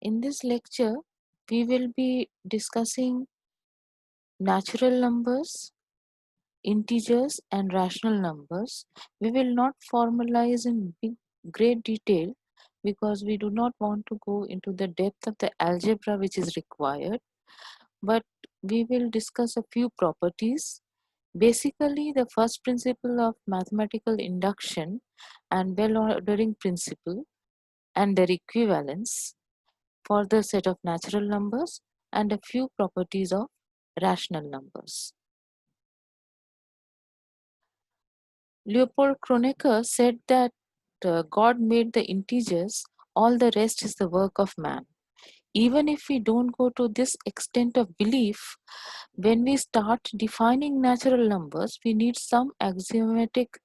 In this lecture, we will be discussing natural numbers, integers, and rational numbers. We will not formalize in great detail because we do not want to go into the depth of the algebra which is required, but we will discuss a few properties. Basically, the first principle of mathematical induction and well ordering principle and their equivalence for the set of natural numbers and a few properties of rational numbers. Leopold Kronecker said that God made the integers, all the rest is the work of man. Even if we don't go to this extent of belief, when we start defining natural numbers, we need some axiomatic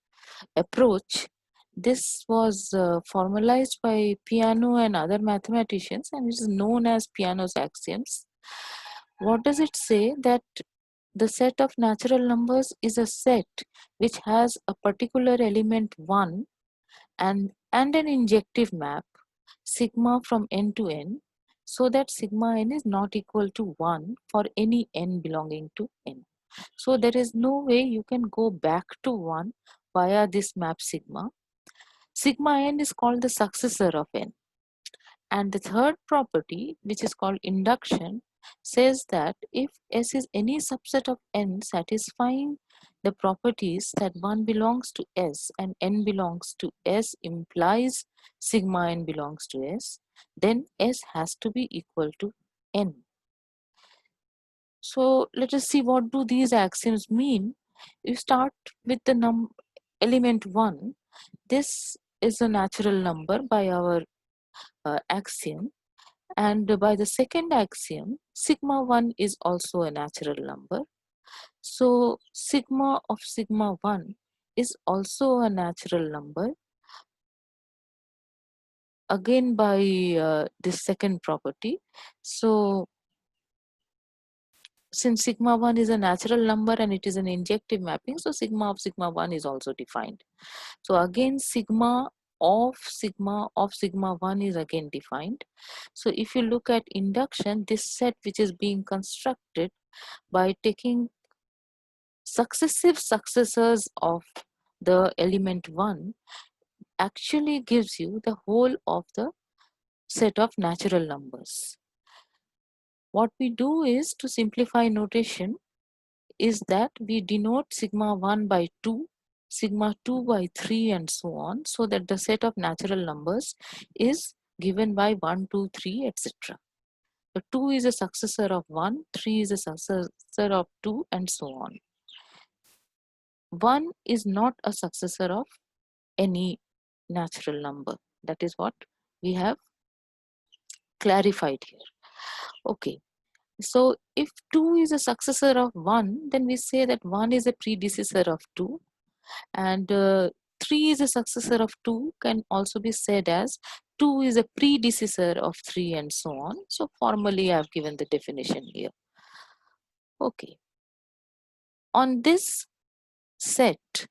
approach. This was formalized by Peano and other mathematicians and is known as Peano's axioms. What does it say? That the set of natural numbers is a set which has a particular element 1 and an injective map sigma from n to n, so that sigma n is not equal to 1 for any n belonging to n. So there is no way you can go back to 1 via this map sigma. Sigma n is called the successor of n. And the third property, which is called induction, says that if S is any subset of n satisfying the properties that 1 belongs to S and n belongs to S implies sigma n belongs to S, then S has to be equal to n. So let us see, what do these axioms mean. You start with the element 1. This is a natural number by our axiom, and by the second axiom, sigma 1 is also a natural number. So sigma of sigma 1 is also a natural number, again by this second property. So since sigma 1 is a natural number and it is an injective mapping, so sigma of sigma 1 is also defined. So again, sigma of sigma 1 is again defined. So if you look at induction, this set which is being constructed by taking successive successors of the element 1 actually gives you the whole of the set of natural numbers. What we do is, to simplify notation, is that we denote sigma 1 by 2, sigma 2 by 3, and so on, so that the set of natural numbers is given by 1, 2, 3, etc. The 2 is a successor of 1, 3 is a successor of 2, and so on. 1 is not a successor of any natural number. That is what we have clarified here. Okay. So if 2 is a successor of 1, then we say that 1 is a predecessor of 2, and 3 is a successor of 2 can also be said as 2 is a predecessor of 3, and so on. So formally I have given the definition here. Okay. On this set,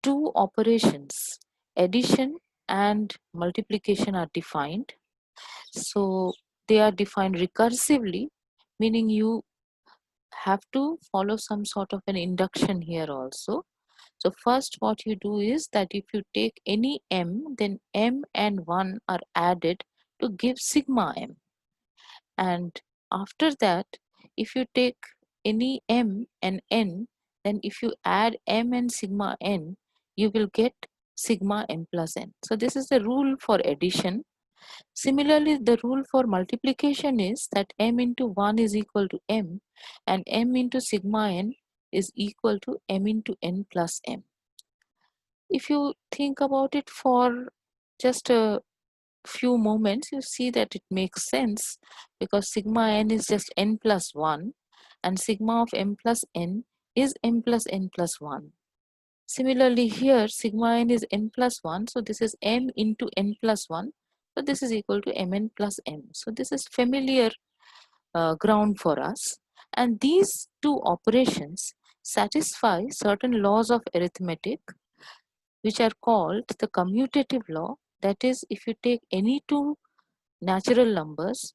two operations, addition and multiplication, are defined. So they are defined recursively, meaning you have to follow some sort of an induction here also. So first what you do is that if you take any m, then m and 1 are added to give sigma m. And after that, if you take any m and n, then if you add m and sigma n, you will get sigma m plus n. So this is the rule for addition. Similarly, the rule for multiplication is that m into 1 is equal to m, and m into sigma n is equal to m into n plus m. If you think about it for just a few moments, you see that it makes sense, because sigma n is just n plus 1 and sigma of m plus n is m plus n plus 1. Similarly here, sigma n is n plus 1, so this is m into n plus 1, so this is equal to mn plus m. So this is familiar ground for us, and these two operations satisfy certain laws of arithmetic which are called the commutative law. That is, if you take any two natural numbers,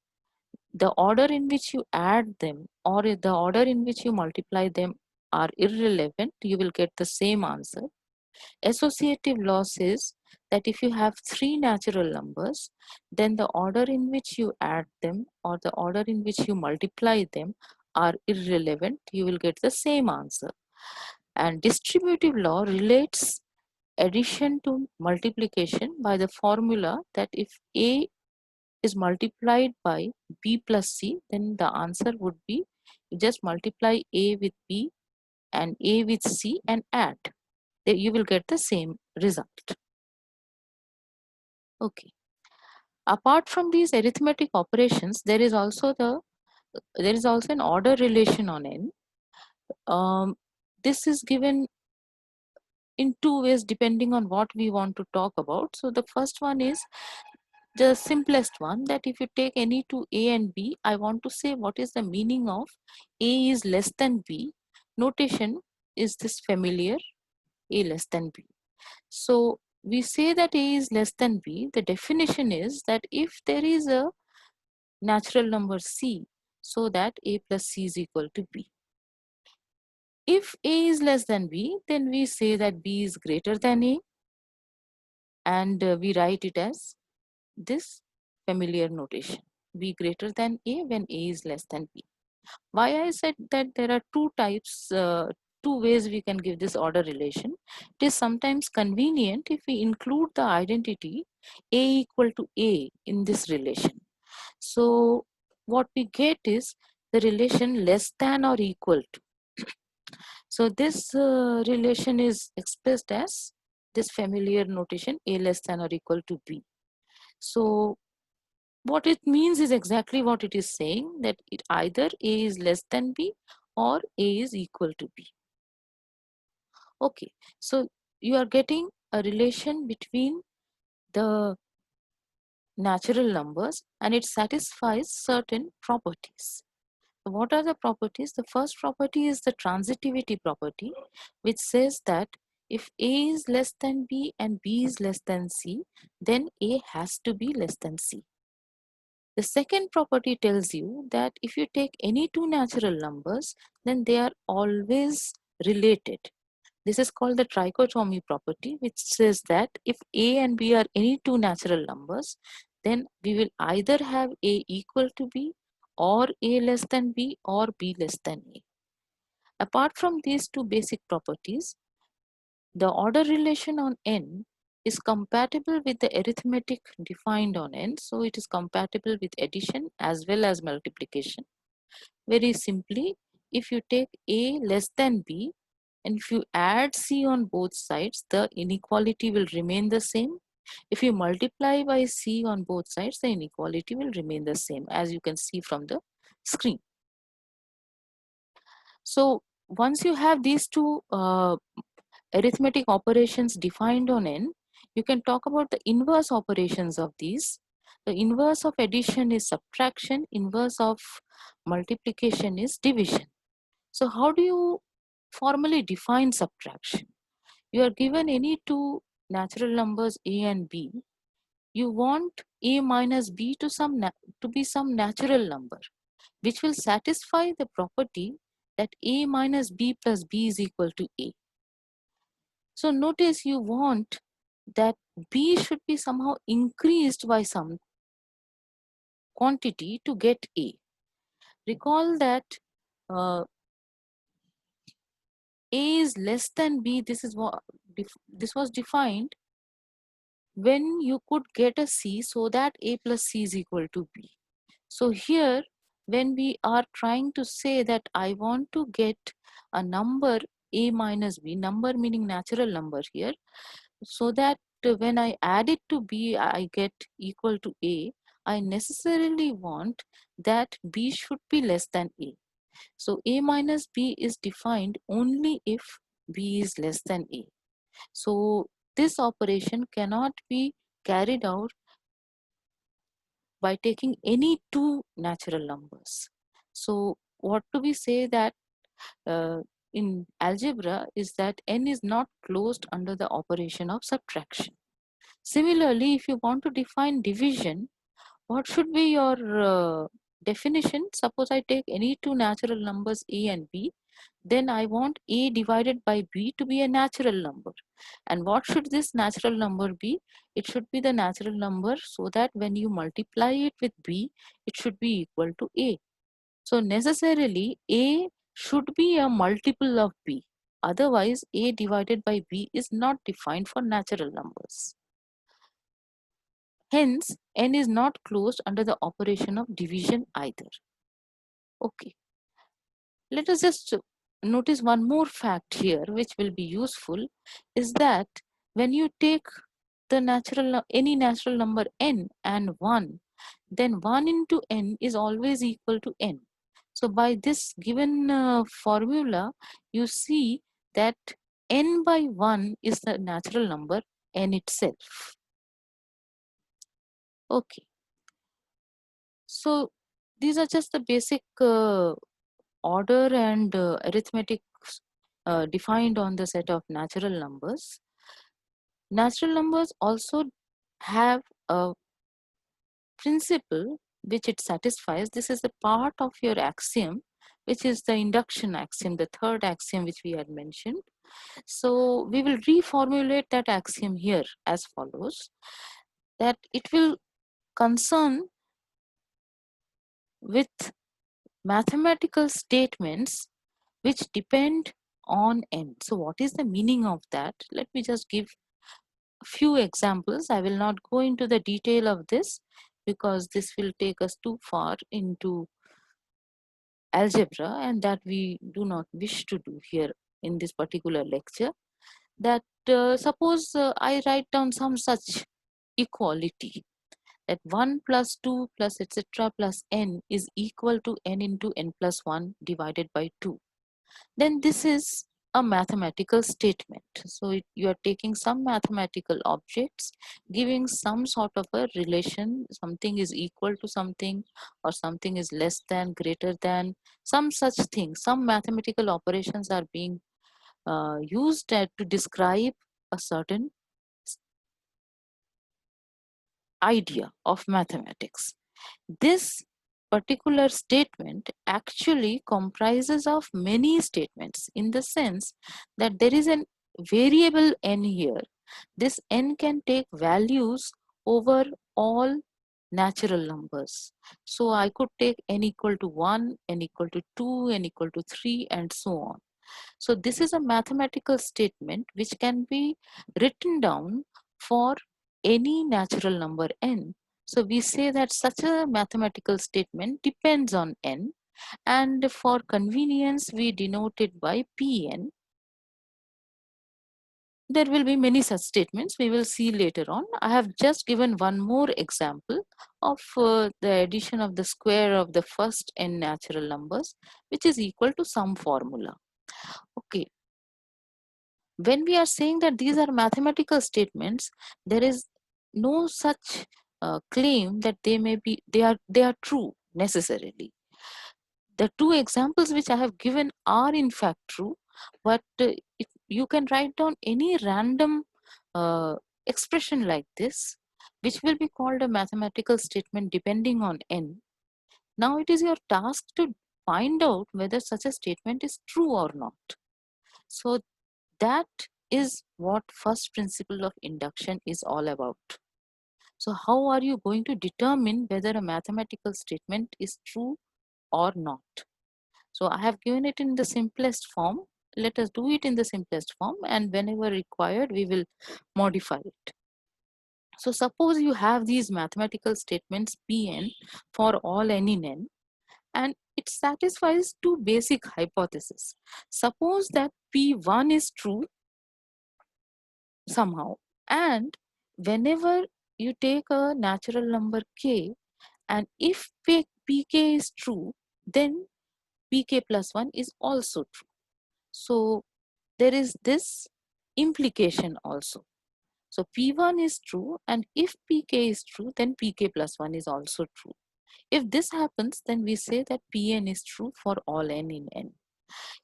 the order in which you add them or the order in which you multiply them are irrelevant. You will get the same answer. Associative law says that if you have three natural numbers, then the order in which you add them or the order in which you multiply them are irrelevant. You will get the same answer. And distributive law relates addition to multiplication by the formula that if A is multiplied by B plus C, then the answer would be you just multiply A with B and A with C and add. Then you will get the same result. Okay. Apart from these arithmetic operations, there is also an order relation on n. This is given in two ways depending on what we want to talk about. So the first one is the simplest one, that if you take any two A and B, I want to say what is the meaning of A is less than B. Notation is this familiar, A less than B. So we say that A is less than B. The definition is that if there is a natural number C, so that A plus C is equal to B. If A is less than B, then we say that B is greater than A, and we write it as this familiar notation, B greater than A when A is less than B. Why I said that there are two ways we can give this order relation. It is sometimes convenient if we include the identity A equal to A in this relation. So what we get is the relation less than or equal to. So this relation is expressed as this familiar notation A less than or equal to B. So what it means is exactly what it is saying, that it either A is less than B or A is equal to B. Okay, so you are getting a relation between the natural numbers and it satisfies certain properties. What are the properties? The first property is the transitivity property, which says that if A is less than B and B is less than C, then A has to be less than C. The second property tells you that if you take any two natural numbers, then they are always related. This is called the trichotomy property, which says that if A and B are any two natural numbers, then we will either have A equal to B or A less than B or B less than A. Apart from these two basic properties, the order relation on n is compatible with the arithmetic defined on n. So it is compatible with addition as well as multiplication. Very simply, if you take A less than B and if you add C on both sides, the inequality will remain the same. If you multiply by C on both sides, the inequality will remain the same, as you can see from the screen. So once you have these two arithmetic operations defined on n, you can talk about the inverse operations of these. The inverse of addition is subtraction, inverse of multiplication is division. So how do you formally define subtraction? You are given any two natural numbers A and B. You want A minus B to be some natural number, which will satisfy the property that A minus B plus B is equal to A. So notice you want that B should be somehow increased by some quantity to get A. Recall that uh, A is less than B. This was defined when you could get a C so that A plus C is equal to B. So here, when we are trying to say that I want to get a number A minus B, number meaning natural number here, so that when I add it to B, I get equal to A, I necessarily want that B should be less than A. So A minus B is defined only if B is less than A. So this operation cannot be carried out by taking any two natural numbers. So what do we say that in algebra is that n is not closed under the operation of subtraction. Similarly, if you want to define division, What should be your definition? Suppose I take any two natural numbers a and b, then I want a divided by b to be a natural number. And what should this natural number be? It should be the natural number so that when you multiply it with b, it should be equal to a. So necessarily a should be a multiple of b. Otherwise, a divided by b is not defined for natural numbers. Hence, n is not closed under the operation of division either. Okay, let us just notice one more fact here which will be useful, is that when you take the any natural number n and 1, then 1 into n is always equal to n. So by this given formula, you see that n by 1 is the natural number n itself. Okay, so these are just the basic order and arithmetic defined on the set of natural numbers. Natural numbers also have a principle which it satisfies. This is a part of your axiom, which is the induction axiom, the third axiom which we had mentioned. So we will reformulate that axiom here as follows, that it will concern with mathematical statements which depend on n. So what is the meaning of that? Let me just give a few examples. I will not go into the detail of this because this will take us too far into algebra, and that we do not wish to do here in this particular lecture. That suppose I write down some such equality, that 1 plus 2 plus etc plus n is equal to n into n plus 1 divided by 2. Then this is a mathematical statement. So you are taking some mathematical objects, giving some sort of a relation, something is equal to something or something is less than, greater than, some such thing. Some mathematical operations are being used to describe a certain idea of mathematics. This particular statement actually comprises of many statements, in the sense that there is a variable n here. This n can take values over all natural numbers. So I could take n equal to 1, n equal to 2, n equal to 3, and so on. So this is a mathematical statement which can be written down for any natural number n. So we say that such a mathematical statement depends on n, and for convenience we denote it by Pn. There will be many such statements we will see later on. I have just given one more example of the addition of the square of the first n natural numbers, which is equal to some formula. Okay, when we are saying that these are mathematical statements, there is no such claim that they are true necessarily. The two examples which I have given are in fact true, but if you can write down any random uh, expression like this, which will be called a mathematical statement depending on n. Now it is your task to find out whether such a statement is true or not. So that is what first principle of induction is all about. So how are you going to determine whether a mathematical statement is true or not? So I have given it in the simplest form. Let us do it in the simplest form, and whenever required, we will modify it. So suppose you have these mathematical statements Pn for all n in n, and it satisfies two basic hypotheses. Suppose that P1 is true somehow, and whenever you take a natural number k, and if pk is true, then pk plus 1 is also true. So there is this implication also. So p1 is true, and if pk is true, then pk plus 1 is also true. If this happens, then we say that pn is true for all n in n.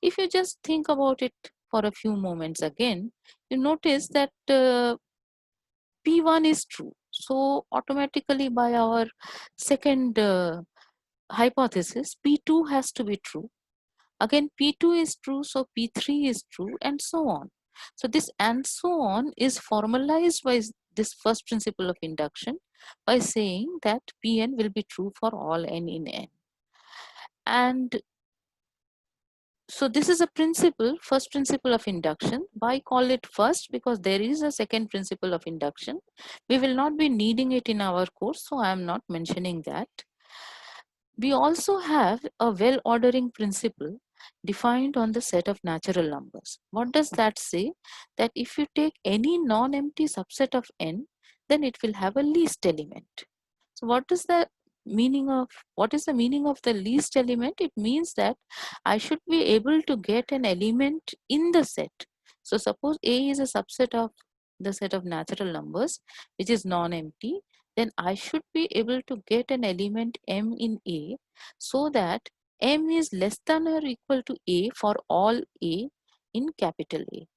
If you just think about it for a few moments again, you notice that P1 is true. So automatically by our second hypothesis, P2 has to be true. Again, P2 is true, so P3 is true, and so on. So this and so on is formalized by this first principle of induction by saying that Pn will be true for all n in n. And so this is a principle, first principle of induction. Why call it first? Because there is a second principle of induction. We will not be needing it in our course, so I am not mentioning that. We also have a well ordering principle defined on the set of natural numbers. What does that say? That if you take any non-empty subset of n, then it will have a least element. So what is the meaning of the least element? It means that I should be able to get an element in the set. So suppose A is a subset of the set of natural numbers which is non-empty, then I should be able to get an element m in A so that m is less than or equal to A for all A in capital A.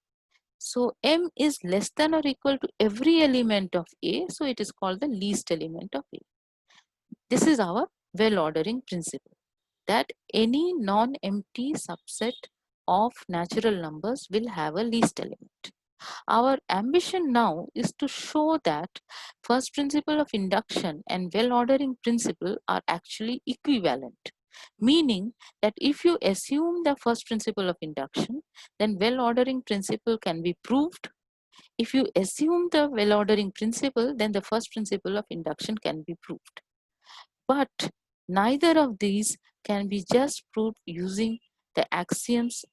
So m is less than or equal to every element of A, so it is called the least element of A. This is our well ordering principle, that any non-empty subset of natural numbers will have a least element. Our ambition now is to show that first principle of induction and well ordering principle are actually equivalent, meaning that if you assume the first principle of induction, then well ordering principle can be proved. If you assume the well ordering principle, then the first principle of induction can be proved. But neither of these can be just proved using the axioms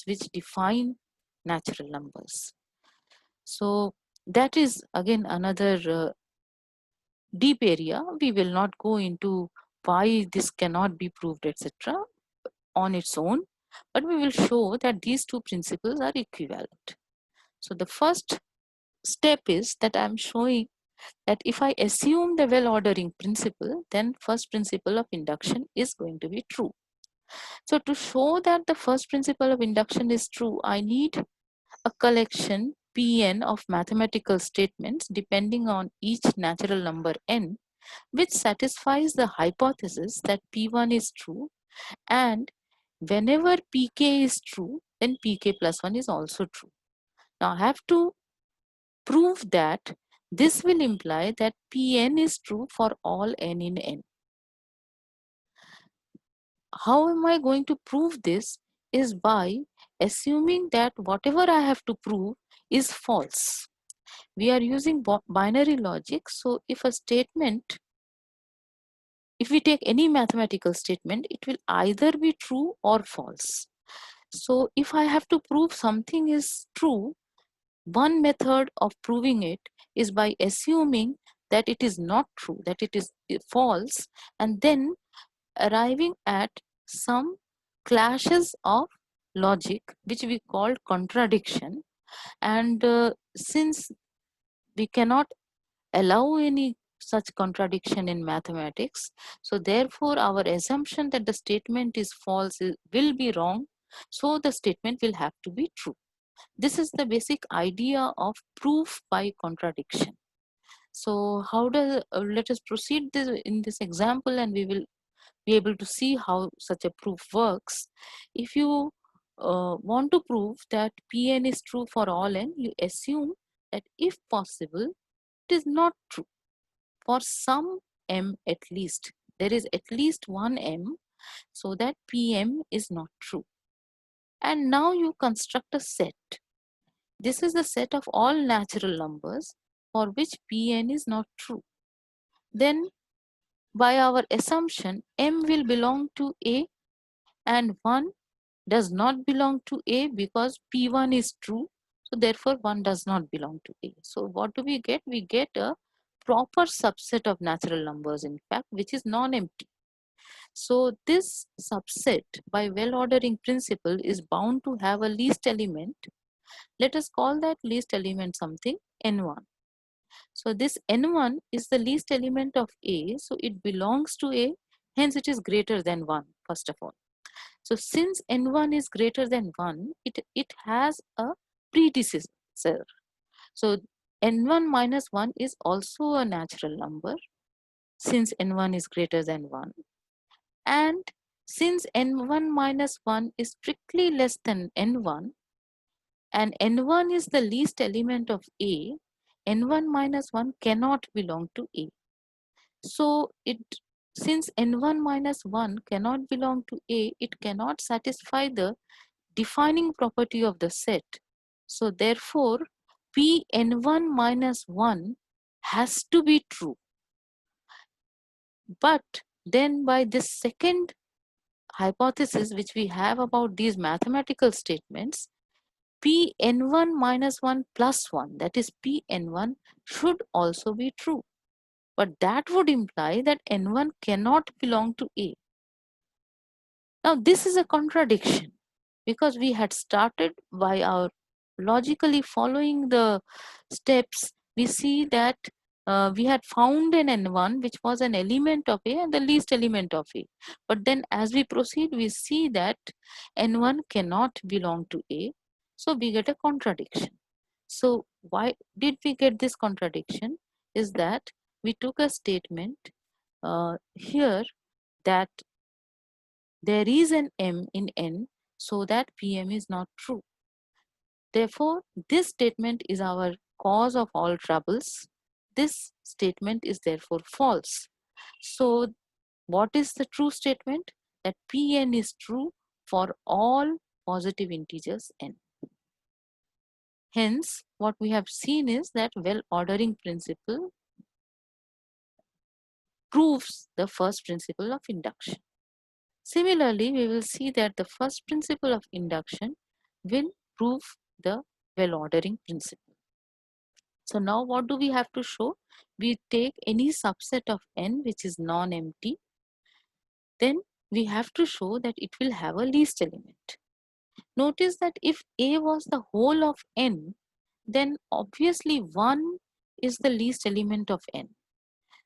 which define natural numbers. So that is again another deep area. We will not go into why this cannot be proved, etc., on its own, but we will show that these two principles are equivalent. So the first step is that I'm showing that if I assume the well ordering principle, then first principle of induction is going to be true. So to show that the first principle of induction is true, I need a collection Pn of mathematical statements depending on each natural number n, which satisfies the hypothesis that P1 is true, and whenever Pk is true, then Pk plus 1 is also true. Now I have to prove that this will imply that Pn is true for all n in n. How am I going to prove this? Is by assuming that whatever I have to prove is false. We are using binary logic, so if we take any mathematical statement, it will either be true or false. So if I have to prove something is true, one method of proving it is by assuming that it is not true, that it is false, and then arriving at some clashes of logic which we call contradiction. And since we cannot allow any such contradiction in mathematics, so therefore our assumption that the statement is false will be wrong, so the statement will have to be true. This is the basic idea of proof by contradiction. So how does let us proceed in this example, and we will be able to see how such a proof works. If you want to prove that Pn is true for all n, you assume that if possible, it is not true. For some m at least, there is at least one m, so that Pm is not true. And now you construct a set. This is the set of all natural numbers for which Pn is not true. Then by our assumption, m will belong to A and 1 does not belong to A because P1 is true. So therefore 1 does not belong to A. So what do we get? We get a proper subset of natural numbers, in fact, which is non-empty. So this subset by well ordering principle is bound to have a least element. Let us call that least element something n1. So this n1 is the least element of A, so it belongs to A, hence it is greater than 1 first of all. So since n1 is greater than 1, it has a predecessor. So n1 minus 1 is also a natural number since n1 is greater than 1. And since n1 minus 1 is strictly less than n1 and n1 is the least element of A, n1 minus 1 cannot belong to A. So since n1 minus 1 cannot belong to A, it cannot satisfy the defining property of the set. So therefore, Pn1 minus 1 has to be true. But then by this second hypothesis which we have about these mathematical statements, Pn1 minus 1 plus 1, that is Pn1, should also be true. But that would imply that n1 cannot belong to A. Now this is a contradiction because we had started by our logically following the steps. We see that we had found an n1 which was an element of A and the least element of A. But then as we proceed, we see that n1 cannot belong to A. So we get a contradiction. So why did we get this contradiction? Is that we took a statement here that there is an m in n, so that Pm is not true. Therefore, this statement is our cause of all troubles. This statement is therefore false. So what is the true statement? That Pn is true for all positive integers n. Hence, what we have seen is that well-ordering principle proves the first principle of induction. Similarly, we will see that the first principle of induction will prove the well-ordering principle. So now what do we have to show? We take any subset of n which is non-empty. Then we have to show that it will have a least element. Notice that if A was the whole of n, then obviously 1 is the least element of n.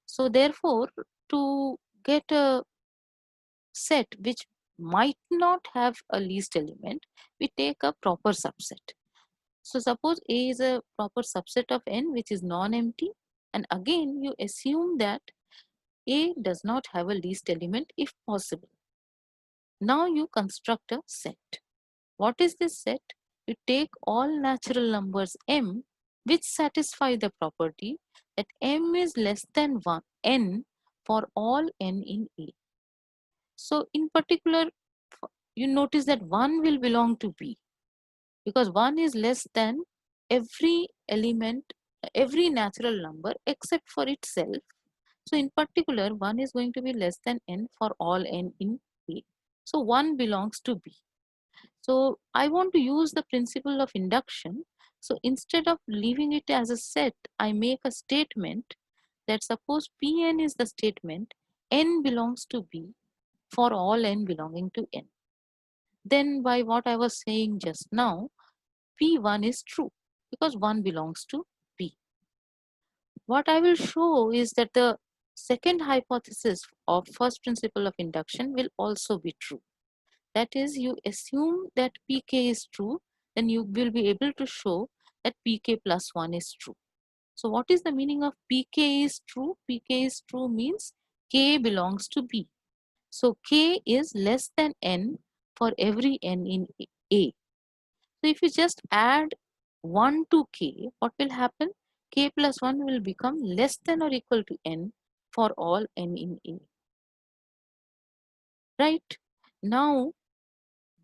So therefore, to get a set which might not have a least element, we take a proper subset. So suppose A is a proper subset of n which is non-empty, and again you assume that A does not have a least element if possible. Now you construct a set. What is this set? You take all natural numbers m which satisfy the property that m is less than 1 n for all n in A. So in particular, you notice that 1 will belong to B because 1 is less than every element, every natural number except for itself. So in particular, 1 is going to be less than n for all n in A. So 1 belongs to B. So I want to use the principle of induction. So instead of leaving it as a set, I make a statement that suppose Pn is the statement n belongs to B for all n belonging to n. Then by what I was saying just now, P1 is true because 1 belongs to B. What I will show is that the second hypothesis of first principle of induction will also be true. That is, you assume that Pk is true, then you will be able to show that Pk plus 1 is true. So what is the meaning of Pk is true? Pk is true means K belongs to B. So K is less than n for every n in A. So if you just add 1 to K, what will happen? K plus 1 will become less than or equal to n for all n in A. Right? Now,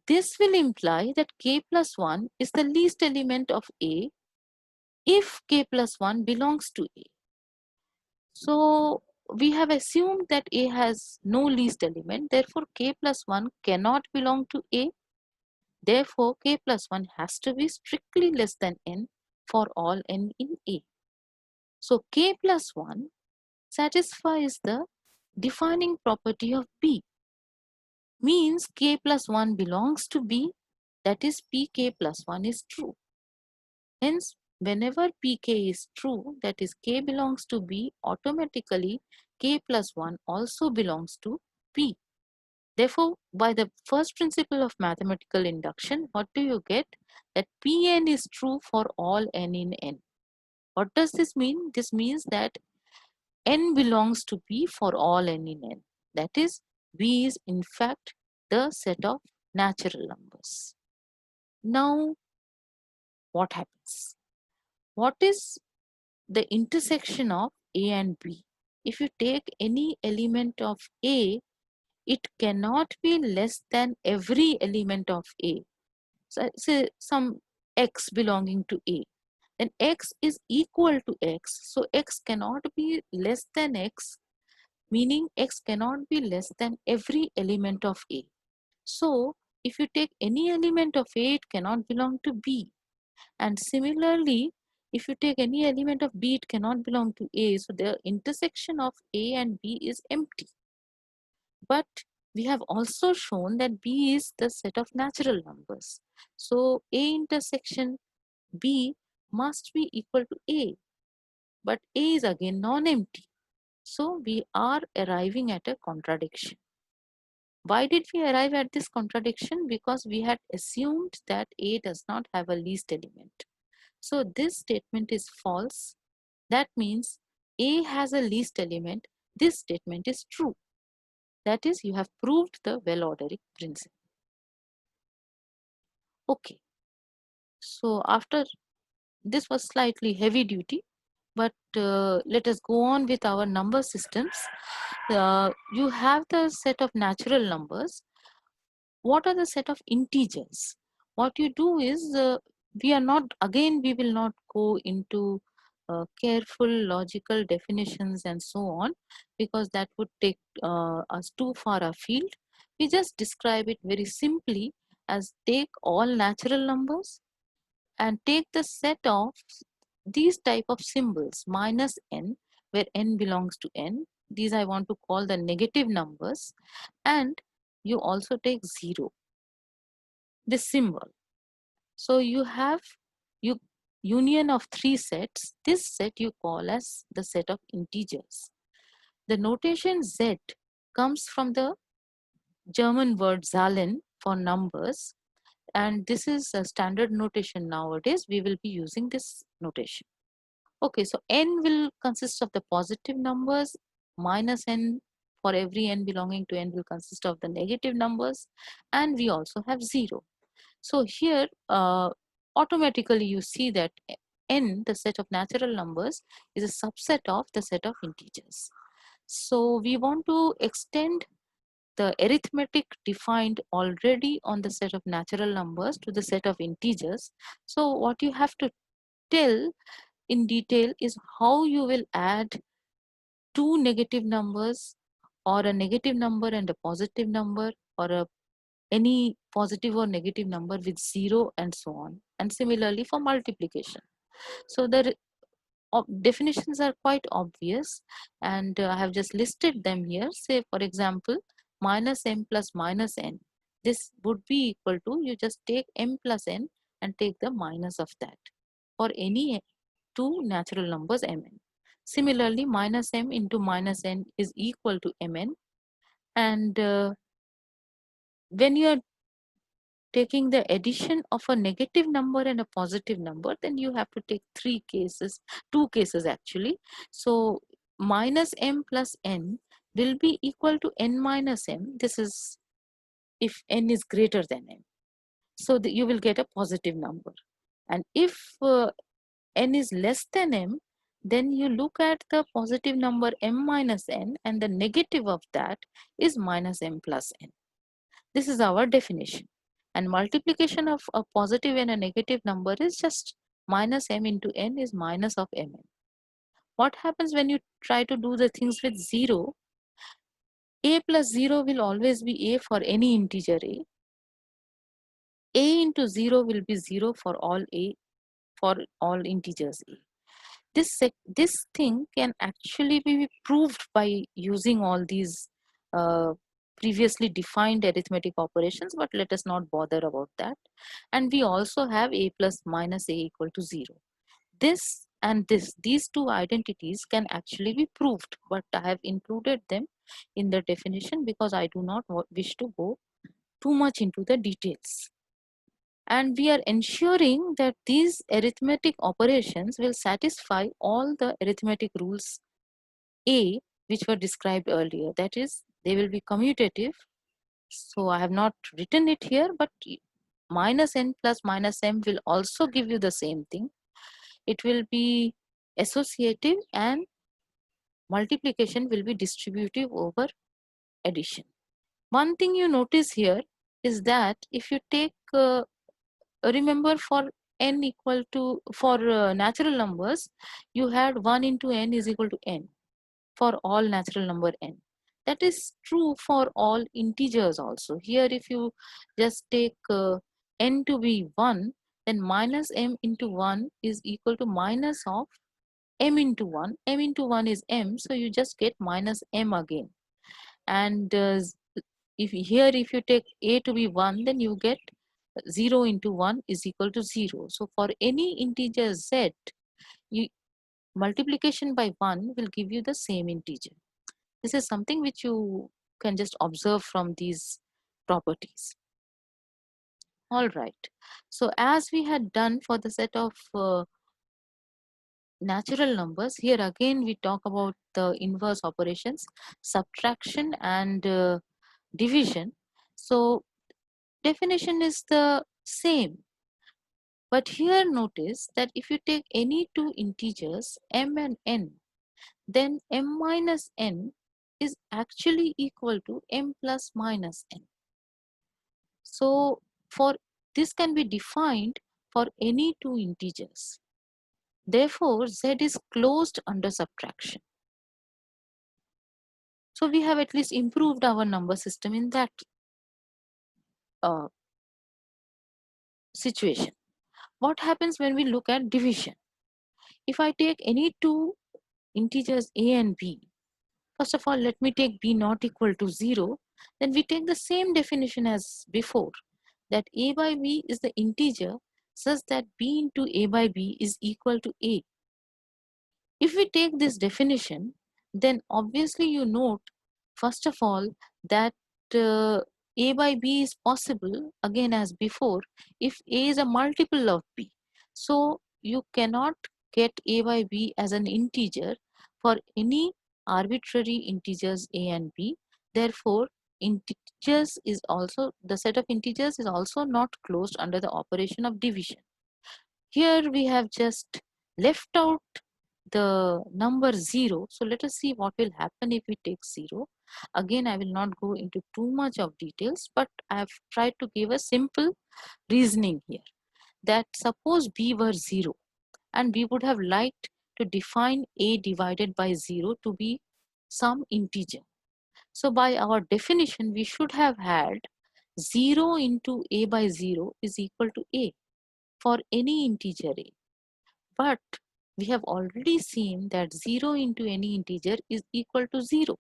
this will imply that K plus 1 is the least element of A if K plus 1 belongs to A. So we have assumed that A has no least element, therefore K plus 1 cannot belong to A. Therefore, K plus 1 has to be strictly less than n for all n in A. So K plus 1 satisfies the defining property of B. Means K plus 1 belongs to B, that is Pk plus 1 is true. Hence, whenever Pk is true, that is K belongs to B, automatically K plus 1 also belongs to B. Therefore, by the first principle of mathematical induction, what do you get? That Pn is true for all n in n. What does this mean? This means that n belongs to B for all n in n. That is, B is in fact the set of natural numbers. Now, what happens? What is the intersection of A and B? If you take any element of A, it cannot be less than every element of A. So, say some x belonging to A. Then x is equal to x. So x cannot be less than x, meaning x cannot be less than every element of A. So if you take any element of A, it cannot belong to B. And similarly, if you take any element of B, it cannot belong to A. So the intersection of A and B is empty. But we have also shown that B is the set of natural numbers. So A intersection B must be equal to A. But A is again non-empty. So we are arriving at a contradiction. Why did we arrive at this contradiction? Because we had assumed that A does not have a least element. So this statement is false. That means A has a least element. This statement is true. That is, you have proved the well-ordering principle. Okay. So after this was slightly heavy duty, but let us go on with our number systems. You have the set of natural numbers. What are the set of integers? What you do is, we will not go into careful logical definitions and so on, because that would take us too far afield. We just describe it very simply as take all natural numbers and take the set of these type of symbols minus n, where n belongs to n. These I want to call the negative numbers, and you also take 0, this symbol. So you have you union of 3 sets. This set you call as the set of integers. The notation z comes from the German word Zahlen for numbers, and this is a standard notation nowadays. We will be using this notation. Okay, so n will consist of the positive numbers, minus n for every n belonging to n will consist of the negative numbers, and we also have 0. So here automatically you see that n, the set of natural numbers, is a subset of the set of integers. So we want to extend the arithmetic defined already on the set of natural numbers to the set of integers. So what you have to tell in detail is how you will add two negative numbers, or a negative number and a positive number, or any positive or negative number with 0, and so on. And similarly for multiplication. So the definitions are quite obvious, and I have just listed them here. Say for example, minus m plus minus n. This would be equal to, you just take m plus n and take the minus of that for any two natural numbers mn. Similarly, minus m into minus n is equal to mn, and when you are taking the addition of a negative number and a positive number, then you have to take two cases actually. So minus m plus n will be equal to n minus m. This is if n is greater than m. So you will get a positive number. And if n is less than m, then you look at the positive number m minus n, and the negative of that is minus m plus n. This is our definition. And multiplication of a positive and a negative number is just minus m into n is minus of mn. What happens when you try to do the things with 0? A plus 0 will always be a for any integer a. A into 0 will be 0 for all integers a. This thing can actually be proved by using all these uh, previously defined arithmetic operations, but let us not bother about that. And we also have a plus minus a equal to 0. This and these two identities can actually be proved, but I have included them in the definition because I do not wish to go too much into the details. And we are ensuring that these arithmetic operations will satisfy all the arithmetic rules A, which were described earlier. That is, they will be commutative. So I have not written it here, but minus n plus minus m will also give you the same thing. It will be associative, and multiplication will be distributive over addition. One thing you notice here is that if you take, remember, for n equal to, for natural numbers, you had 1 into n is equal to n for all natural number n. That is true for all integers also. Here, if you just take n to be 1, then minus m into 1 is equal to minus of m into 1. M into 1 is m, so you just get minus m again. And if you take a to be 1, then you get 0 into 1 is equal to 0. So for any integer z, you, multiplication by 1 will give you the same integer. This is something which you can just observe from these properties. All right. So as we had done for the set of natural numbers, here again we talk about the inverse operations, subtraction and division. So definition is the same, but here notice that if you take any two integers m and n, then m minus n is actually equal to m plus minus n. So for this can be defined for any two integers. Therefore, z is closed under subtraction. So we have at least improved our number system in that situation. What happens when we look at division? If I take any two integers a and b, first of all, let me take b not equal to 0. Then we take the same definition as before, that a by b is the integer such that b into a by b is equal to a. If we take this definition, then obviously you note, first of all, that a by b is possible again as before if a is a multiple of b. So you cannot get a by b as an integer for any arbitrary integers a and b. Therefore, integers is also, the set of integers is also not closed under the operation of division. Here we have just left out the number 0. So let us see what will happen if we take 0. Again, I will not go into too much of details, but I have tried to give a simple reasoning here, that suppose b were 0 and we would have liked to define a divided by 0 to be some integer. So by our definition, we should have had 0 into a by 0 is equal to a for any integer a. But we have already seen that 0 into any integer is equal to 0.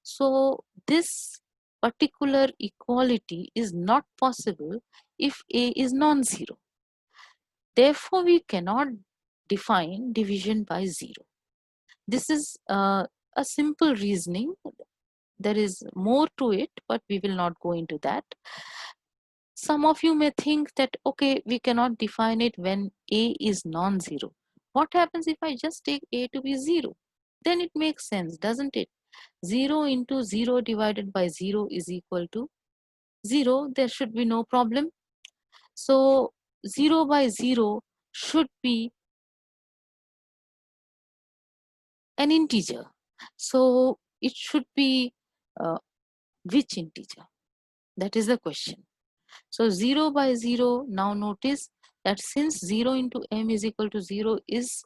So this particular equality is not possible if a is non-zero. Therefore, we cannot define division by 0. This is a simple reasoning. There is more to it, but we will not go into that. Some of you may think that, okay, we cannot define it when a is non-zero. What happens if I just take a to be 0? Then it makes sense, doesn't it? 0 into 0 divided by 0 is equal to 0. There should be no problem. So 0 by 0 should be an integer. So it should be which integer? That is the question. So 0 by 0, now notice that since 0 into m is equal to 0 is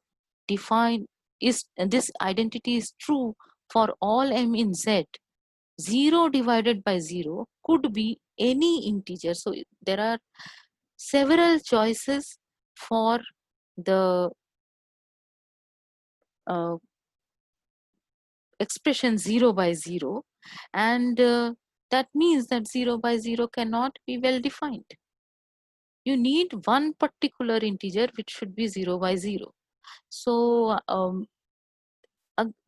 defined, is this identity is true for all m in z, 0 divided by 0 could be any integer. So there are several choices for the uh, expression 0 by 0, and that means that 0 by 0 cannot be well defined. You need one particular integer which should be 0 by 0. So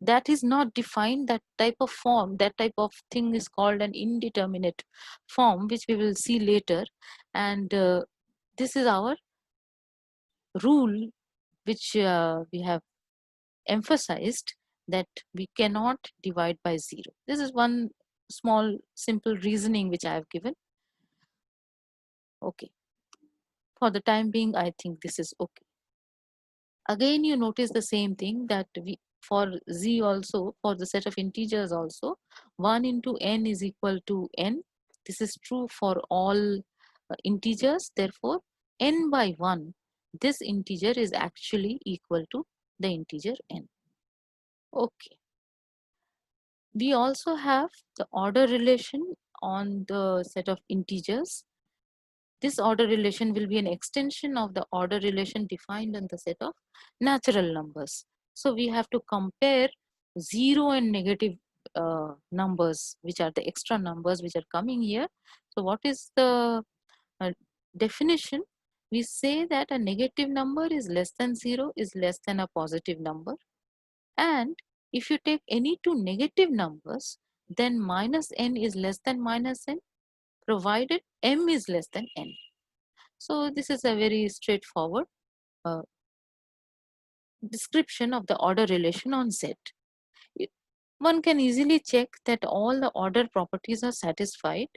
that is not defined. That type of form, that type of thing is called an indeterminate form, which we will see later. And This is our rule which we have emphasized, that we cannot divide by 0. This is one small simple reasoning which I have given. Okay, for the time being I think this is okay. Again you notice the same thing, that we, for z also, for the set of integers also, 1 into n is equal to n. This is true for all integers. Therefore n by 1, this integer is actually equal to the integer n. Okay, we also have the order relation on the set of integers. This order relation will be an extension of the order relation defined in the set of natural numbers. So we have to compare 0 and negative numbers, which are the extra numbers which are coming here. So what is the definition? We say that a negative number is less than 0 is less than a positive number. And if you take any two negative numbers, then minus n is less than minus n, provided m is less than n. So this is a very straightforward uh, description of the order relation on Z. One can easily check that all the order properties are satisfied.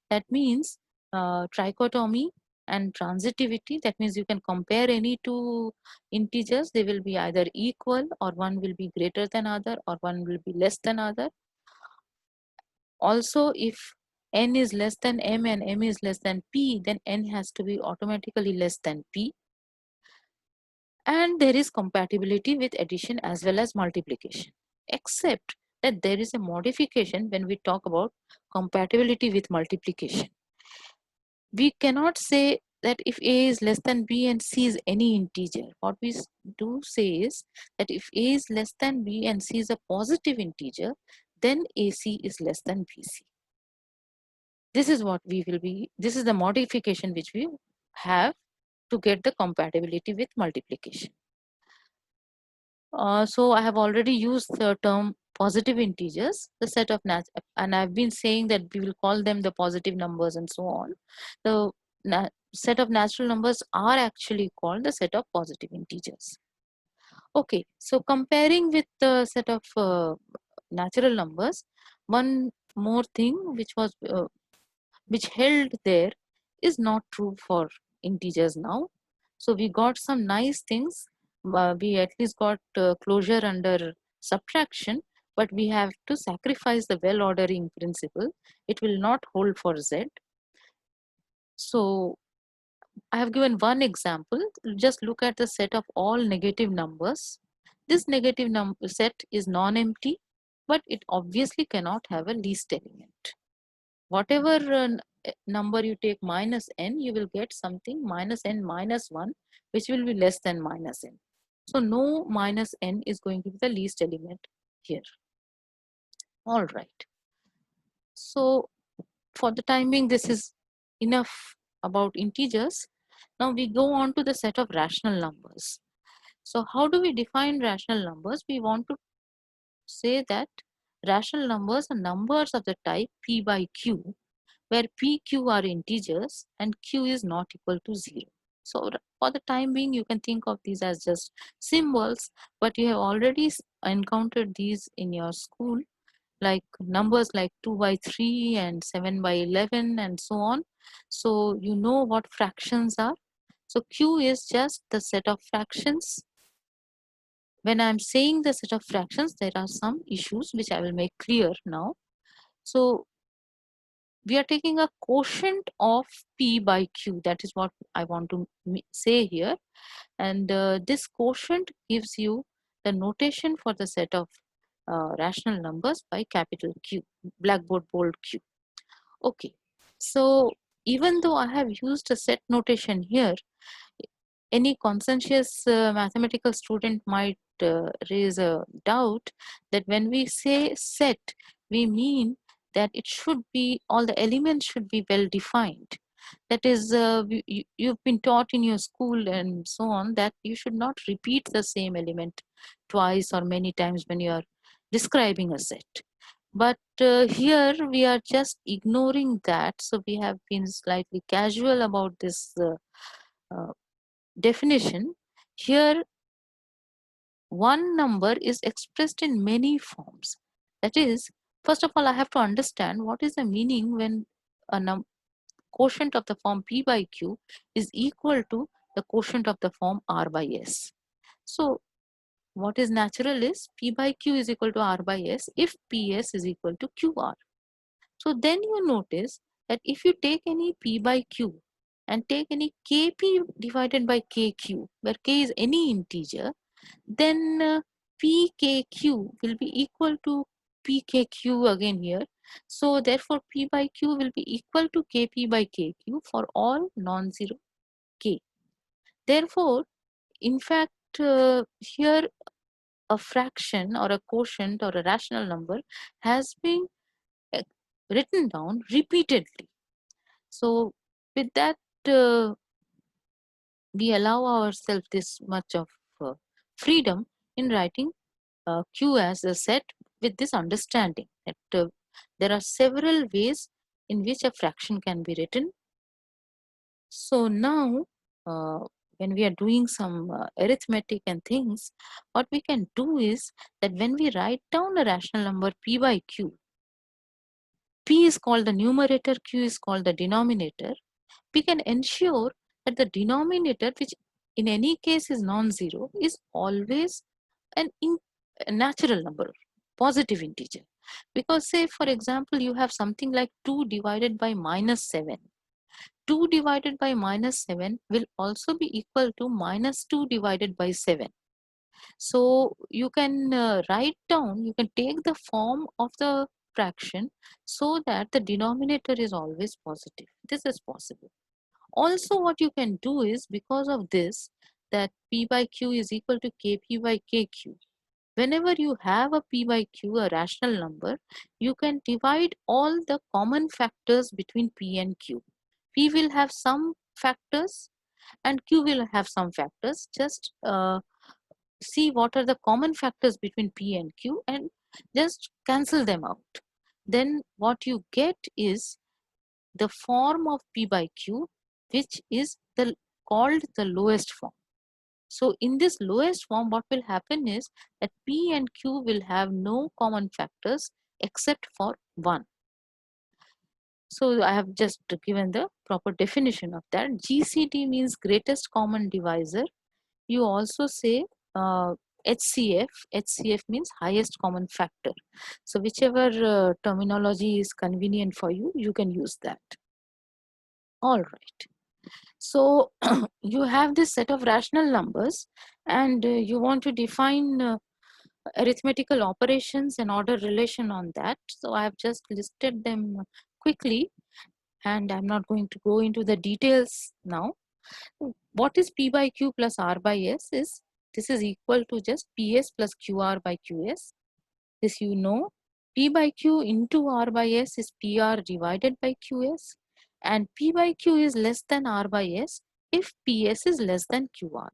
That means trichotomy and transitivity. That means you can compare any two integers. They will be either equal, or one will be greater than other, or one will be less than other. Also, if n is less than m and m is less than p, then n has to be automatically less than p. And there is compatibility with addition as well as multiplication, except that there is a modification when we talk about compatibility with multiplication. We cannot say that if a is less than b and c is any integer. What we do say is that if a is less than b and c is a positive integer, then ac is less than bc. This is what we will be, this is the modification which we have to get the compatibility with multiplication. So I have already used the term positive integers, the set of and I've been saying that we will call them the positive numbers and so on. The set of natural numbers are actually called the set of positive integers. Okay, so comparing with the set of natural numbers, one more thing which held there is not true for integers now. So we got some nice things. We at least got closure under subtraction, but we have to sacrifice the well ordering principle. It will not hold for Z. So I have given one example. Just look at the set of all negative numbers. This negative number set is non-empty, but it obviously cannot have a least element. Whatever number you take minus n, you will get something minus n minus 1, which will be less than minus n. So no minus n is going to be the least element here. All right. So for the time being, this is enough about integers. Now we go on to the set of rational numbers. So how do we define rational numbers? We want to say that rational numbers are numbers of the type p by q, where p, q are integers and q is not equal to 0. So for the time being, you can think of these as just symbols, but you have already encountered these in your school, like numbers like 2 by 3 and 7 by 11 and so on. So you know what fractions are. So q is just the set of fractions. When I'm saying the set of fractions, there are some issues which I will make clear now. So we are taking a quotient of p by q. That is what I want to say here. And this quotient gives you the notation for the set of rational numbers by capital Q, blackboard bold Q. Okay, so even though I have used a set notation here, any conscientious mathematical student might raise a doubt that when we say set, we mean that it should be, all the elements should be well defined. That is, you've been taught in your school and so on that you should not repeat the same element twice or many times when you are describing a set. But here we are just ignoring that. So we have been slightly casual about this uh, definition, here one number is expressed in many forms. That is, first of all, I have to understand what is the meaning when a quotient of the form P by Q is equal to the quotient of the form R by S. So what is natural is P by Q is equal to R by S if PS is equal to QR. So then you notice that if you take any P by Q and take any KP divided by KQ, where K is any integer, then PKQ will be equal to PKQ again here. So therefore P by Q will be equal to KP by KQ for all non-zero K. Therefore, in fact, here a fraction or a quotient or a rational number has been uh, written down repeatedly. So with that, we allow ourselves this much of freedom in writing Q as a set with this understanding that there are several ways in which a fraction can be written. So now, uh, when we are doing some arithmetic and things, what we can do is that when we write down a rational number P by Q, P is called the numerator, Q is called the denominator, we can ensure that the denominator, which in any case is non-zero, is always a natural number, positive integer. Because say for example, you have something like 2 divided by minus 7. 2 divided by minus 7 will also be equal to minus 2 divided by 7. So you can write down, you can take the form of the fraction so that the denominator is always positive. This is possible. Also what you can do is, because of this, that P by Q is equal to KP by KQ. Whenever you have a P by Q, a rational number, you can divide all the common factors between P and Q. P will have some factors and Q will have some factors. Just see what are the common factors between P and Q and just cancel them out. Then what you get is the form of P by Q, which is called the lowest form. So in this lowest form, what will happen is that P and Q will have no common factors except for 1. So I have just given the proper definition of that. GCD means greatest common divisor. You also say HCF. HCF means highest common factor. So whichever terminology is convenient for you, you can use that. All right. So you have this set of rational numbers and you want to define arithmetical operations and order relation on that. So I have just listed them quickly and I'm not going to go into the details now. What is P by Q plus R by S is, this is equal to just PS plus QR by QS. This you know. P by Q into R by S is PR divided by QS, and P by Q is less than R by S if PS is less than QR.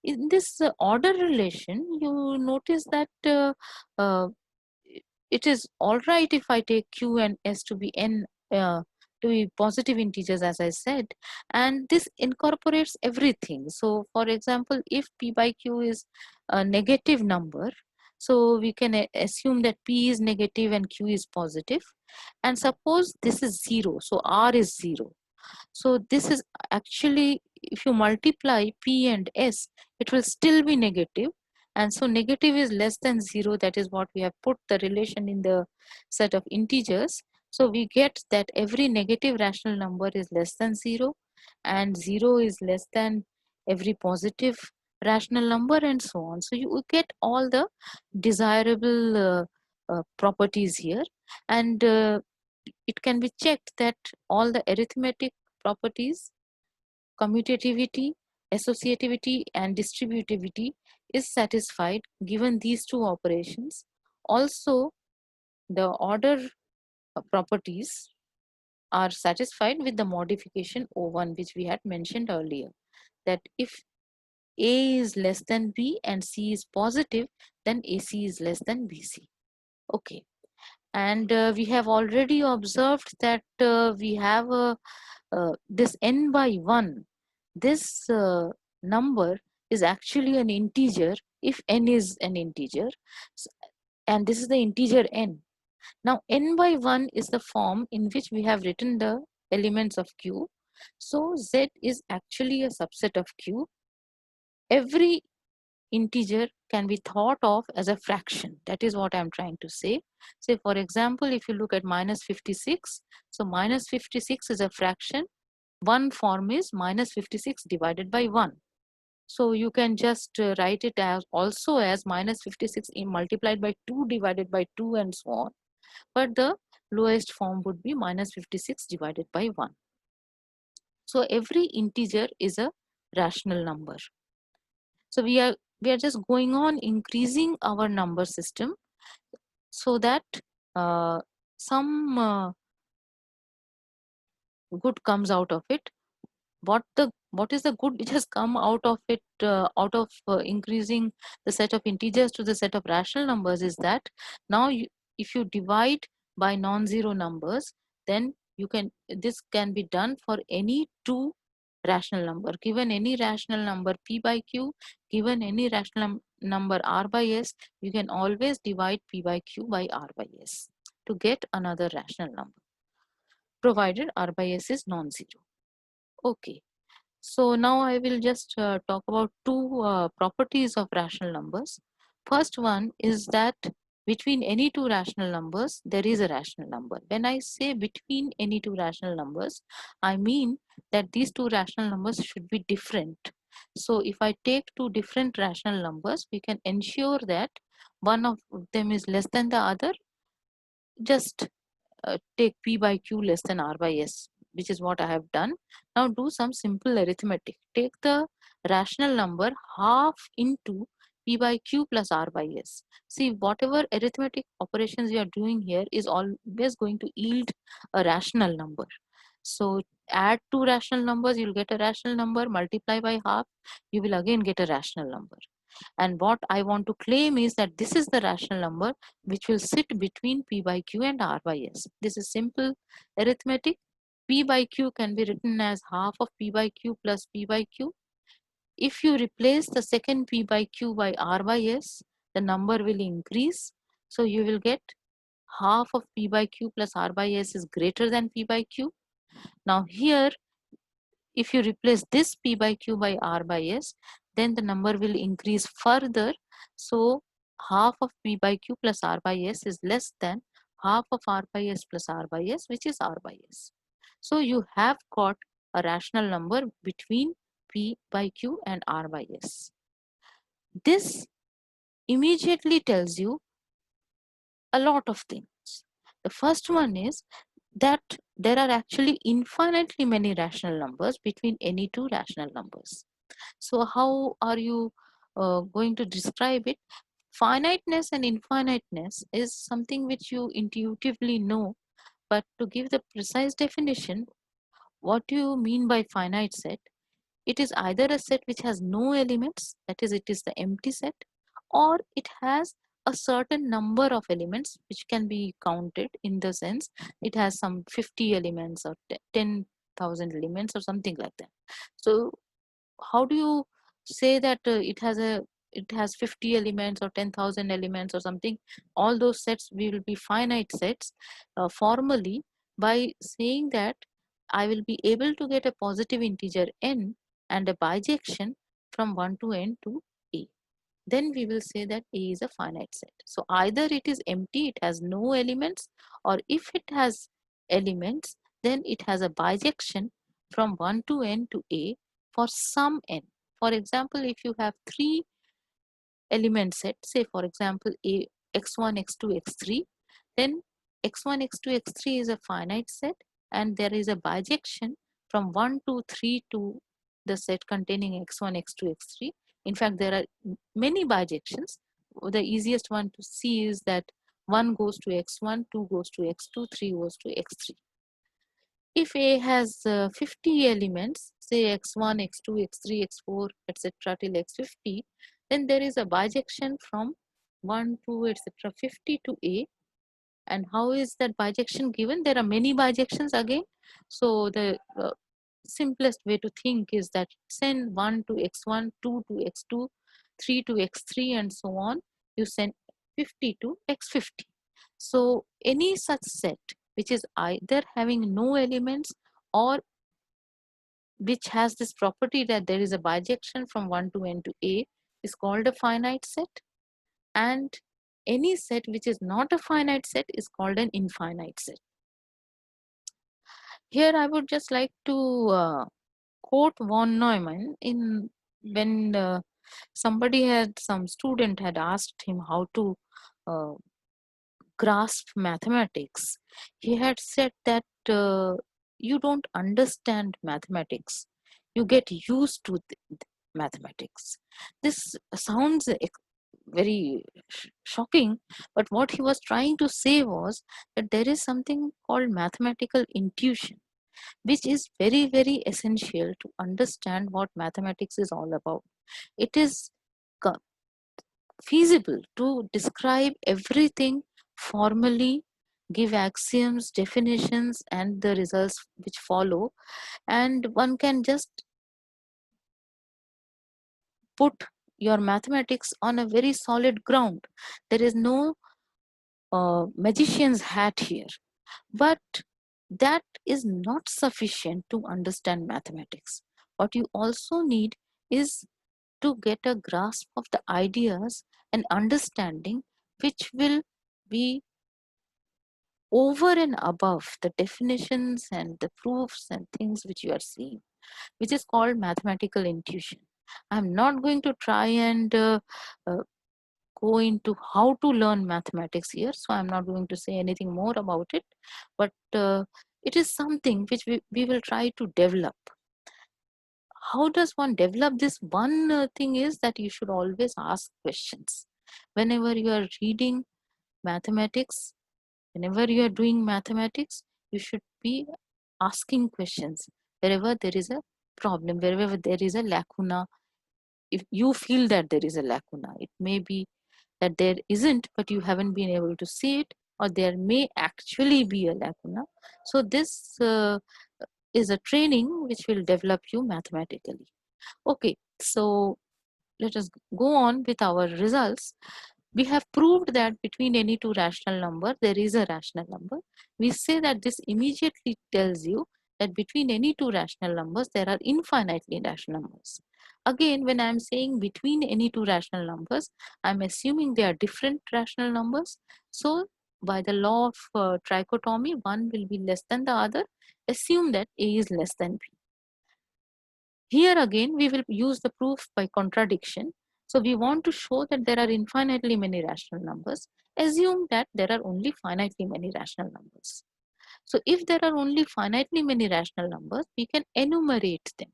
In this order relation, you notice that it is all right if I take Q and S to be to be positive integers, as I said, and this incorporates everything. So for example, if P by Q is a negative number, so we can assume that P is negative and Q is positive, and suppose this is 0, so R is 0. So this is actually, if you multiply P and S, it will still be negative. And so negative is less than 0. That is what we have put the relation in the set of integers. So we get that every negative rational number is less than 0 and 0 is less than every positive rational number and so on. So you get all the desirable properties here, and it can be checked that all the arithmetic properties, commutativity, associativity, and distributivity is satisfied given these two operations. Also, the order properties are satisfied with the modification O1, which we had mentioned earlier, that if A is less than B and C is positive, then AC is less than BC. Okay. And we have already observed that we have this n by 1, this number is actually an integer if n is an integer, and this is the integer n. Now n by 1 is the form in which we have written the elements of Q. So Z is actually a subset of Q. Every integer can be thought of as a fraction. That is what I'm trying to say. Say for example, if you look at minus 56, so minus 56 is a fraction. One form is minus 56 divided by 1. So you can just write it as also as minus 56 multiplied by 2 divided by 2 and so on. But the lowest form would be minus 56 divided by 1. So every integer is a rational number. So we are just going on increasing our number system so that some good comes out of it. What is the good which has come out of it, out of increasing the set of integers to the set of rational numbers, is that now if you divide by non-zero numbers, then this can be done for any two rational number. Given any rational number p by q, given any rational number r by s, you can always divide p by q by r by s to get another rational number, provided r by s is non-zero. Okay. So now I will just talk about two properties of rational numbers. First one is that between any two rational numbers, there is a rational number. When I say between any two rational numbers, I mean that these two rational numbers should be different. So if I take two different rational numbers, we can ensure that one of them is less than the other. Just take p by q less than r by s, which is what I have done. Now do some simple arithmetic. Take the rational number half into p by q plus r by s. See, whatever arithmetic operations you are doing here is always going to yield a rational number. So add two rational numbers, you'll get a rational number, multiply by half, you will again get a rational number. And what I want to claim is that this is the rational number which will sit between p by q and r by s. This is simple arithmetic. P by q can be written as half of p by q plus p by q. If you replace the second p by q by r by s, the number will increase. So you will get half of p by q plus r by s is greater than p by q. Now here, if you replace this p by q by r by s, then the number will increase further. So half of p by q plus r by s is less than half of r by s plus r by s, which is r by s. So you have got a rational number between p by q and r by s. This immediately tells you a lot of things. The first one is that there are actually infinitely many rational numbers between any two rational numbers. So how are you going to describe it? Finiteness and infiniteness is something which you intuitively know, but to give the precise definition, what do you mean by finite set? It is either a set which has no elements, that is, it is the empty set, or it has a certain number of elements which can be counted, in the sense it has some 50 elements or 10,000 elements or something like that. So how do you say that it has 50 elements or 10,000 elements or something? All those sets will be finite sets formally, by saying that I will be able to get a positive integer n and a bijection from 1 to n to a. Then we will say that a is a finite set. So either it is empty, it has no elements, or if it has elements, then it has a bijection from 1 to n to a for some n. For example, if you have three element set, say for example a x1, x2, x3, then x1, x2, x3 is a finite set, and there is a bijection from 1 to 3 to the set containing x1, x2, x3. In fact, there are many bijections. The easiest one to see is that 1 goes to x1, 2 goes to x2, 3 goes to x3. If A has 50 elements, say x1, x2, x3, x4, etc. till x50, then there is a bijection from 1 to etc. 50 to A. And how is that bijection given? There are many bijections again. So the simplest way to think is that send 1 to x1, 2 to x2, 3 to x3, and so on. You send 50 to x50. So any such set which is either having no elements or which has this property that there is a bijection from 1 to n to a is called a finite set, and any set which is not a finite set is called an infinite set. Here I would just like to quote von Neumann in when some student had asked him how to uh, grasp mathematics. He had said that you don't understand mathematics, you get used to mathematics. This sounds very shocking, but what he was trying to say was that there is something called mathematical intuition, which is very, very essential to understand what mathematics is all about. It is feasible to describe everything formally, give axioms, definitions, and the results which follow, and one can just put your mathematics on a very solid ground. There is no magician's hat here. But that is not sufficient to understand mathematics. What you also need is to get a grasp of the ideas and understanding which will be over and above the definitions and the proofs and things which you are seeing, which is called mathematical intuition. I'm not going to try and uh, go into how to learn mathematics here, so I'm not going to say anything more about it, but it is something which we will try to develop. How does one develop this? One thing is that you should always ask questions whenever you are reading mathematics. Whenever you are doing mathematics, you should be asking questions wherever there is a problem, wherever there is a lacuna. If you feel that there is a lacuna, it may be that there isn't, but you haven't been able to see it, or there may actually be a lacuna. So this is a training which will develop you mathematically. Okay, so let us go on with our results. We have proved that between any two rational number there is a rational number. We say that this immediately tells you that between any two rational numbers there are infinitely rational numbers. Again, when I am saying between any two rational numbers, I am assuming they are different rational numbers. So by the law of trichotomy, one will be less than the other. Assume that A is less than B. Here again, we will use the proof by contradiction. So we want to show that there are infinitely many rational numbers. Assume that there are only finitely many rational numbers. So if there are only finitely many rational numbers, we can enumerate them.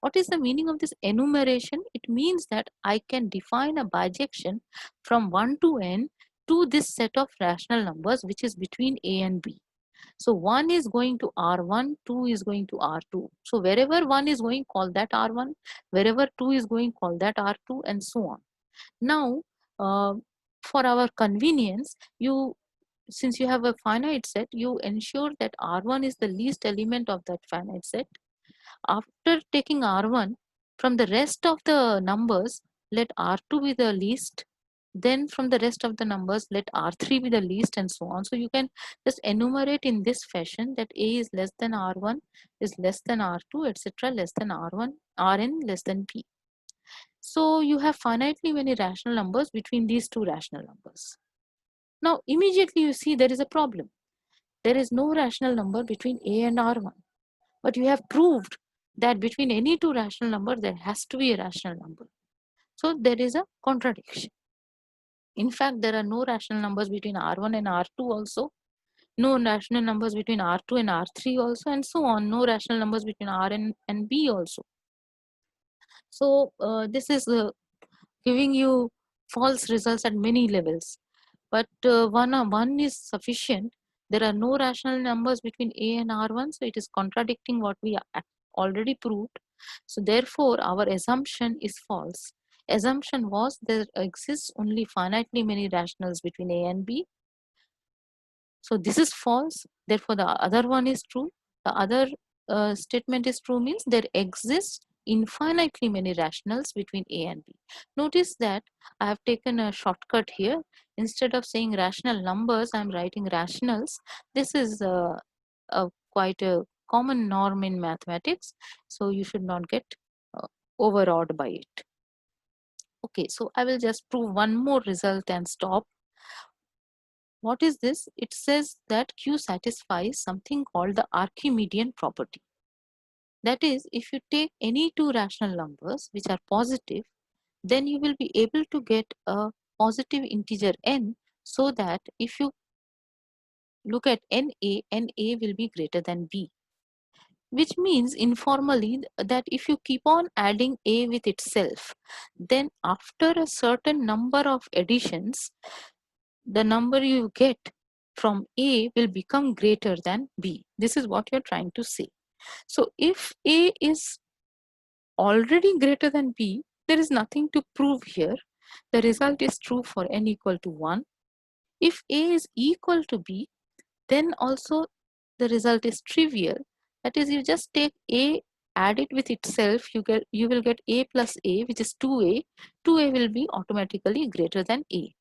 What is the meaning of this enumeration? It means that I can define a bijection from 1 to n to this set of rational numbers which is between a and b. So 1 is going to R1, 2 is going to R2. So wherever 1 is going, call that R1. Wherever 2 is going, call that R2, and so on. Now, for our convenience, since you have a finite set, you ensure that R1 is the least element of that finite set. After taking R1, from the rest of the numbers, let R2 be the least. Then from the rest of the numbers, let R3 be the least, and so on. So you can just enumerate in this fashion that A is less than R1, is less than R2, etc. less than R1, Rn less than P. So you have finitely many rational numbers between these two rational numbers. Now immediately you see there is a problem. There is no rational number between A and R1. But you have proved that between any two rational numbers, there has to be a rational number. So there is a contradiction. In fact, there are no rational numbers between R1 and R2 also, no rational numbers between R2 and R3 also, and so on, no rational numbers between R and B also. So this is giving you false results at many levels. But one is sufficient. There are no rational numbers between A and R1, so it is contradicting what we already proved. So therefore, our assumption is false. Assumption was there exists only finitely many rationals between A and B. So this is false. Therefore, the other one is true. The other statement is true means there exists infinitely many rationals between A and B. Notice that I have taken a shortcut here. Instead of saying rational numbers, I'm writing rationals. This is quite a common norm in mathematics, so you should not get uh, overawed by it. Okay, so I will just prove one more result and stop. What is this? It says that Q satisfies something called the Archimedean property. That is, if you take any two rational numbers which are positive, then you will be able to get a positive integer n, so that if you look at NA will be greater than B. Which means informally that if you keep on adding A with itself, then after a certain number of additions, the number you get from A will become greater than B. This is what you're trying to say. So if A is already greater than B, there is nothing to prove here. The result is true for n equal to 1. If A is equal to B, then also the result is trivial. That is, you just take A, add it with itself, you will get A plus A, which is 2A. 2A will be automatically greater than A.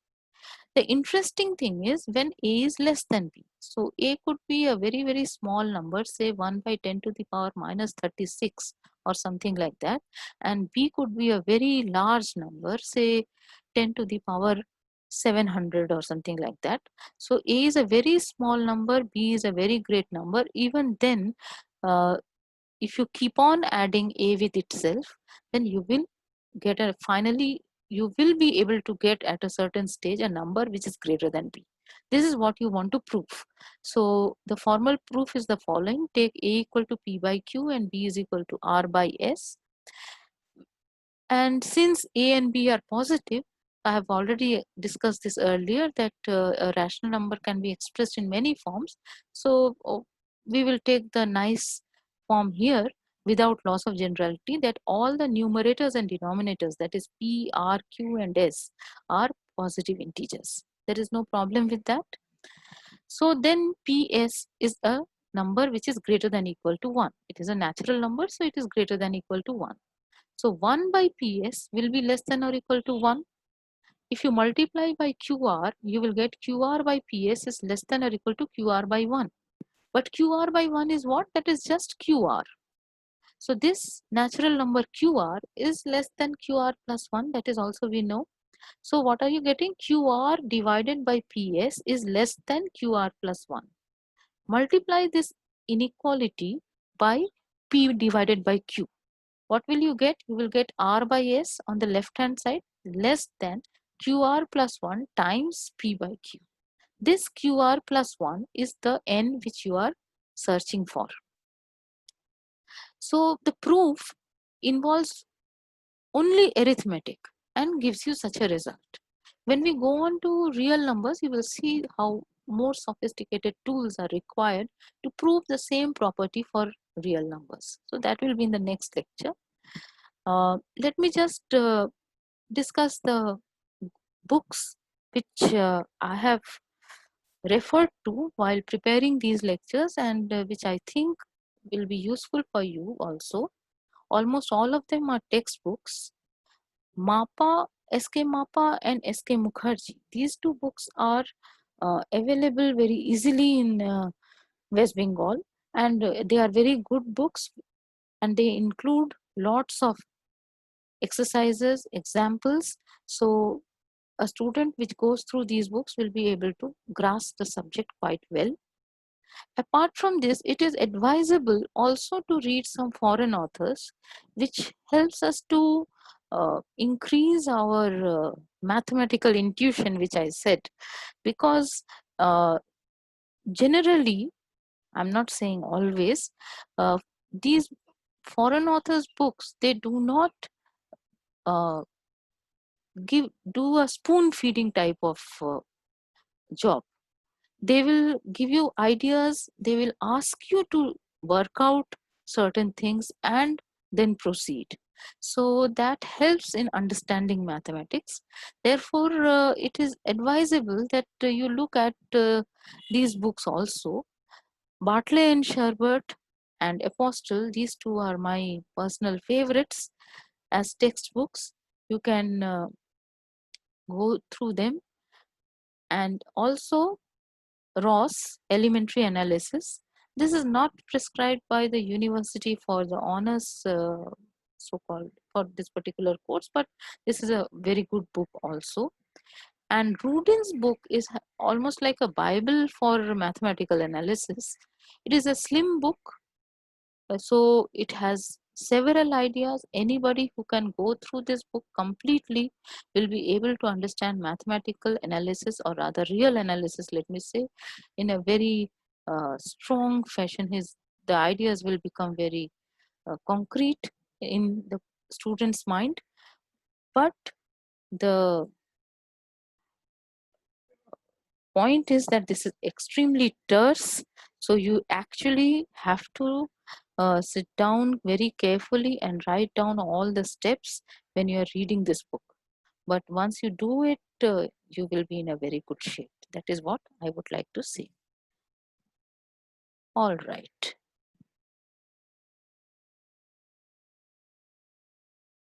The interesting thing is when A is less than B. So A could be a very, very small number, say 1 by 10 to the power minus 36 or something like that. And B could be a very large number, say 10 to the power 700 or something like that. So A is a very small number, B is a very great number. Even then, if you keep on adding A with itself, then you will get a finally you will be able to get at a certain stage a number which is greater than B. This is what you want to prove. So the formal proof is the following: take A equal to P by Q and B is equal to R by S. And since A and B are positive, I have already discussed this earlier that a rational number can be expressed in many forms. So we will take the nice form here without loss of generality, that all the numerators and denominators, that is P, R, Q and S, are positive integers. There is no problem with that. So then PS is a number which is greater than equal to 1. It is a natural number, so it is greater than equal to 1. So 1 by PS will be less than or equal to 1. If you multiply by QR, you will get QR by PS is less than or equal to QR by 1. But QR by 1 is what? That is just QR. So this natural number QR is less than QR plus 1. That is also we know. So what are you getting? QR divided by PS is less than QR plus 1. Multiply this inequality by P divided by Q. What will you get? You will get R by S on the left hand side less than QR plus 1 times P by Q. This QR plus 1 is the n which you are searching for. So the proof involves only arithmetic and gives you such a result. When we go on to real numbers, you will see how more sophisticated tools are required to prove the same property for real numbers. So that will be in the next lecture. Let me just discuss the books which I have referred to while preparing these lectures and which I think will be useful for you also. Almost all of them are textbooks. MAPA, SK MAPA and SK Mukherjee. These two books are available very easily in West Bengal, and they are very good books, and they include lots of exercises, examples. So a student which goes through these books will be able to grasp the subject quite well. Apart from this, it is advisable also to read some foreign authors, which helps us to increase our mathematical intuition, which I said, because generally, I'm not saying always, these foreign authors' books, they do not uh, do a spoon feeding type of job. They will give you ideas, they will ask you to work out certain things and then proceed. So that helps in understanding mathematics. Therefore, it is advisable that you look at these books also. Bartley and Sherbert and Apostle. These two are my personal favorites as textbooks. You can go through them. And also Ross Elementary Analysis. This is not prescribed by the university for the honors, so-called, for this particular course, but this is a very good book also. And Rudin's book is almost like a Bible for mathematical analysis. It is a slim book, so it has several ideas. Anybody who can go through this book completely will be able to understand mathematical analysis, or rather real analysis, let me say, in a very strong fashion. The ideas will become very concrete in the student's mind. But the point is that this is extremely terse, so you actually have to sit down very carefully and write down all the steps when you are reading this book. But once you do it, you will be in a very good shape. That is what I would like to say. All right.